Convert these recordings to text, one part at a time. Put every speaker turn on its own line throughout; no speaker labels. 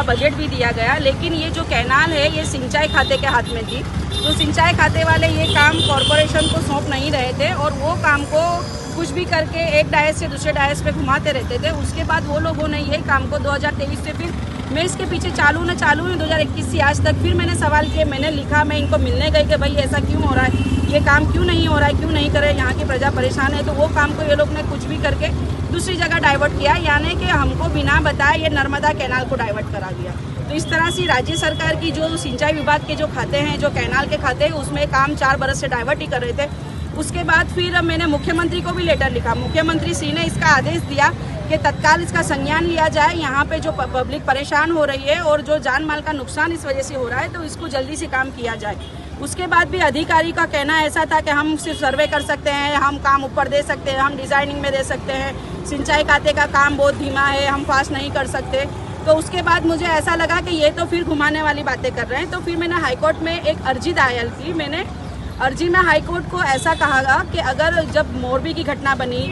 Budget भी दिया गया, लेकिन ये जो कैनाल है ये सिंचाई खाते के हाथ में थी। तो सिंचाई खाते वाले ये काम कॉरपोरेशन को सौंप नहीं रहे थे और वो काम को कुछ भी करके एक डायस से दूसरे डायस पे घुमाते रहते थे। उसके बाद वो लोगों ने ये काम को 2023 से फिर मैं इसके पीछे चालू 2021 से आज तक फिर मैंने सवाल किए, मैंने लिखा, मैं इनको मिलने गई कि भाई ऐसा क्यों हो रहा है, ये काम क्यों नहीं हो रहा है, क्यों नहीं कर रहे, यहाँ की प्रजा परेशान है। तो वो काम को ये लोग ने कुछ भी करके दूसरी जगह डाइवर्ट किया, यानी कि हमको बिना बताए ये नर्मदा कैनाल को डाइवर्ट करा दिया। तो इस तरह से राज्य सरकार की जो सिंचाई विभाग के जो खाते हैं, जो कैनाल के खाते हैं, उसमें काम 4 बरस से डाइवर्ट ही कर रहे थे। उसके बाद फिर मैंने मुख्यमंत्री को भी लेटर लिखा, मुख्यमंत्री श्री ने इसका आदेश दिया कि तत्काल इसका संज्ञान लिया जाए। यहाँ पे जो पब्लिक परेशान हो रही है और जो जान माल का नुकसान इस वजह से हो रहा है, तो इसको जल्दी से काम किया जाए। उसके बाद भी अधिकारी का कहना ऐसा था कि हम सिर्फ सर्वे कर सकते हैं, हम काम ऊपर दे सकते हैं, हम डिजाइनिंग में दे सकते हैं, सिंचाई खाते का काम बहुत धीमा है, हम फास्ट नहीं कर सकते। तो उसके बाद मुझे ऐसा लगा कि ये तो फिर घुमाने वाली बातें कर रहे हैं। तो फिर मैंने हाईकोर्ट में एक अर्जी दायर की। मैंने अर्जी में हाईकोर्ट को ऐसा कहा कि अगर जब मोरबी की घटना बनी,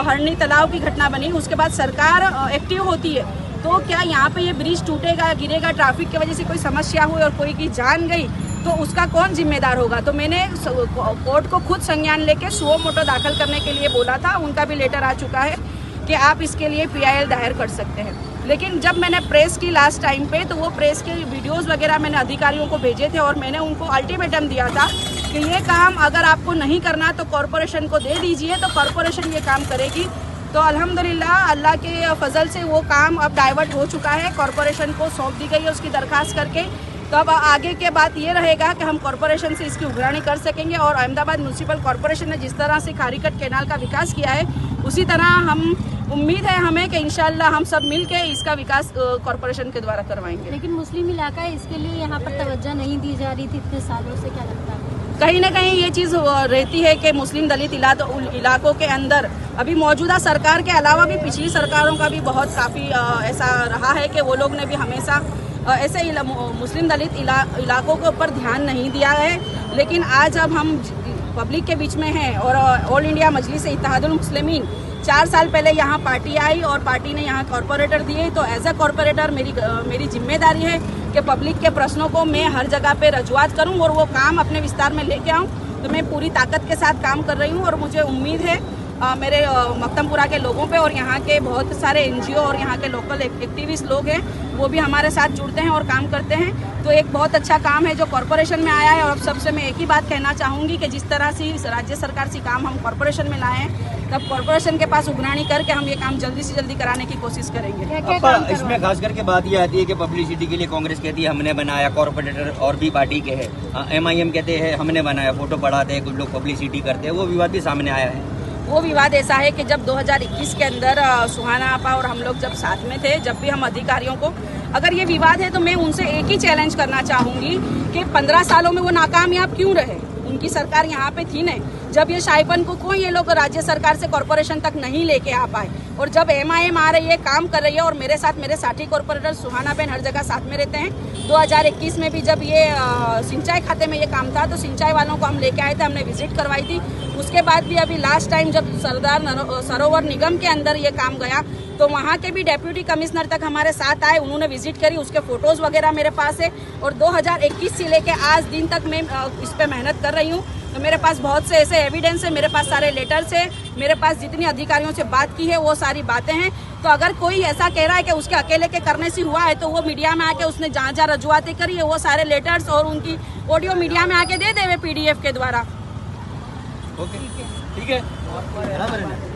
हरनी तालाब की घटना बनी, उसके बाद सरकार एक्टिव होती है, तो क्या यहाँ पे ये ब्रिज टूटेगा, गिरेगा, ट्रैफिक की वजह से कोई समस्या हुई और कोई की जान गई, तो उसका कौन जिम्मेदार होगा। तो मैंने कोर्ट को खुद संज्ञान लेके सुओ मोटो दाखिल करने के लिए बोला था। उनका भी लेटर आ चुका है कि आप इसके लिए PIL दायर कर सकते हैं। लेकिन जब मैंने प्रेस की लास्ट टाइम पे, तो वो प्रेस के वीडियोस वगैरह मैंने अधिकारियों को भेजे थे और मैंने उनको अल्टीमेटम दिया था कि ये काम अगर आपको नहीं करना तो कॉरपोरेशन को दे दीजिए, तो कॉरपोरेशन ये काम करेगी। तो अल्हम्दुलिल्लाह अल्लाह के फजल से वो काम अब डाइवर्ट हो चुका है, कॉरपोरेशन को सौंप दी गई है उसकी दरखास्त करके। तो अब आगे के बात ये रहेगा कि हम कॉरपोरेशन से इसकी उगरानी कर सकेंगे और अहमदाबाद म्यूनसिपल कॉरपोरेशन ने जिस तरह से खारीकट कैनाल का विकास किया है, उसी तरह हम उम्मीद है हमें कि इंशाल्लाह हम सब मिल के इसका विकास कॉरपोरेशन के द्वारा करवाएंगे।
लेकिन मुस्लिम इलाका है, इसके लिए यहाँ पर तवज्जो नहीं दी जा रही थी इतने सालों से, क्या लगता है?
कहीं ना कहीं ये चीज़ रहती है कि मुस्लिम दलित इलाकों के अंदर अभी मौजूदा सरकार के अलावा भी पिछली सरकारों का भी बहुत काफ़ी ऐसा रहा है कि वो लोग ने भी हमेशा ऐसे मुस्लिम दलित इलाकों के ऊपर ध्यान नहीं दिया है। लेकिन आज अब हम पब्लिक के बीच में हैं और ऑल इंडिया मजलिस इत्तेहादुल मुस्लिमीन 4 साल पहले यहाँ पार्टी आई और पार्टी ने यहाँ कॉरपोरेटर दिए। तो एज अ कॉरपोरेटर मेरी जिम्मेदारी है कि पब्लिक के प्रश्नों को मैं हर जगह पे रजूआत करूँ और वो काम अपने विस्तार में लेके आऊँ। तो मैं पूरी ताकत के साथ काम कर रही हूँ और मुझे उम्मीद है मेरे मक्तमपुरा के लोगों पे और यहाँ के बहुत सारे NGO और यहाँ के लोकल एक्टिविस्ट लोग हैं, वो भी हमारे साथ जुड़ते हैं और काम करते हैं। तो एक बहुत अच्छा काम है जो कॉरपोरेशन में आया है। और अब सबसे मैं एक ही बात कहना चाहूँगी कि जिस तरह से राज्य सरकार से काम हम कॉरपोरेशन में लाए हैं, तब कॉरपोरेशन के पास उगरानी करके हम ये काम जल्दी से जल्दी कराने की कोशिश करेंगे।
इसमें खास करके बात ये आती है कि पब्लिसिटी के लिए कांग्रेस कहती है हमने बनाया, कॉरपोरेटर और भी पार्टी के हैं, MIM कहते हैं हमने बनाया, फोटो बढ़ाते हैं, कुछ लोग पब्लिसिटी करते हैं, वो विवाद भी सामने आया है।
वो विवाद ऐसा है कि जब 2021 के अंदर सुहाना आपा और हम लोग जब साथ में थे, जब भी हम अधिकारियों को, अगर ये विवाद है तो मैं उनसे एक ही चैलेंज करना चाहूँगी कि 15 सालों में वो नाकामयाब क्यों रहे। उनकी सरकार यहाँ पे थी नहीं, जब ये शाइपन को ये लोग राज्य सरकार से कॉरपोरेशन तक नहीं लेके आ पाए, और जब MIM आ रही है, काम कर रही है और मेरे साथ मेरे साथी कॉरपोरेटर सुहाना बहन हर जगह साथ में रहते हैं। 2021 में भी जब ये सिंचाई खाते में ये काम था तो सिंचाई वालों को हम लेके आए थे, हमने विजिट करवाई थी। उसके बाद भी अभी लास्ट टाइम जब सरदार सरोवर निगम के अंदर ये काम गया तो वहाँ के भी डेप्यूटी कमिश्नर तक हमारे साथ आए, उन्होंने विजिट करी, उसके फोटोज वगैरह मेरे पास है। और 2021 से लेके आज दिन तक मैं इस पे मेहनत कर रही हूँ। तो मेरे पास बहुत से ऐसे एविडेंस है, मेरे पास सारे लेटर्स है, मेरे पास जितनी अधिकारियों से बात की है वो सारी बातें हैं। तो अगर कोई ऐसा कह रहा है कि उसके अकेले के करने से हुआ है, तो वो मीडिया में आके उसने जहाँ जहाँ रजुआतें करी है वो सारे लेटर्स और उनकी ऑडियो मीडिया में आके दे देवे PDF के द्वारा।
ओके, ठीक है।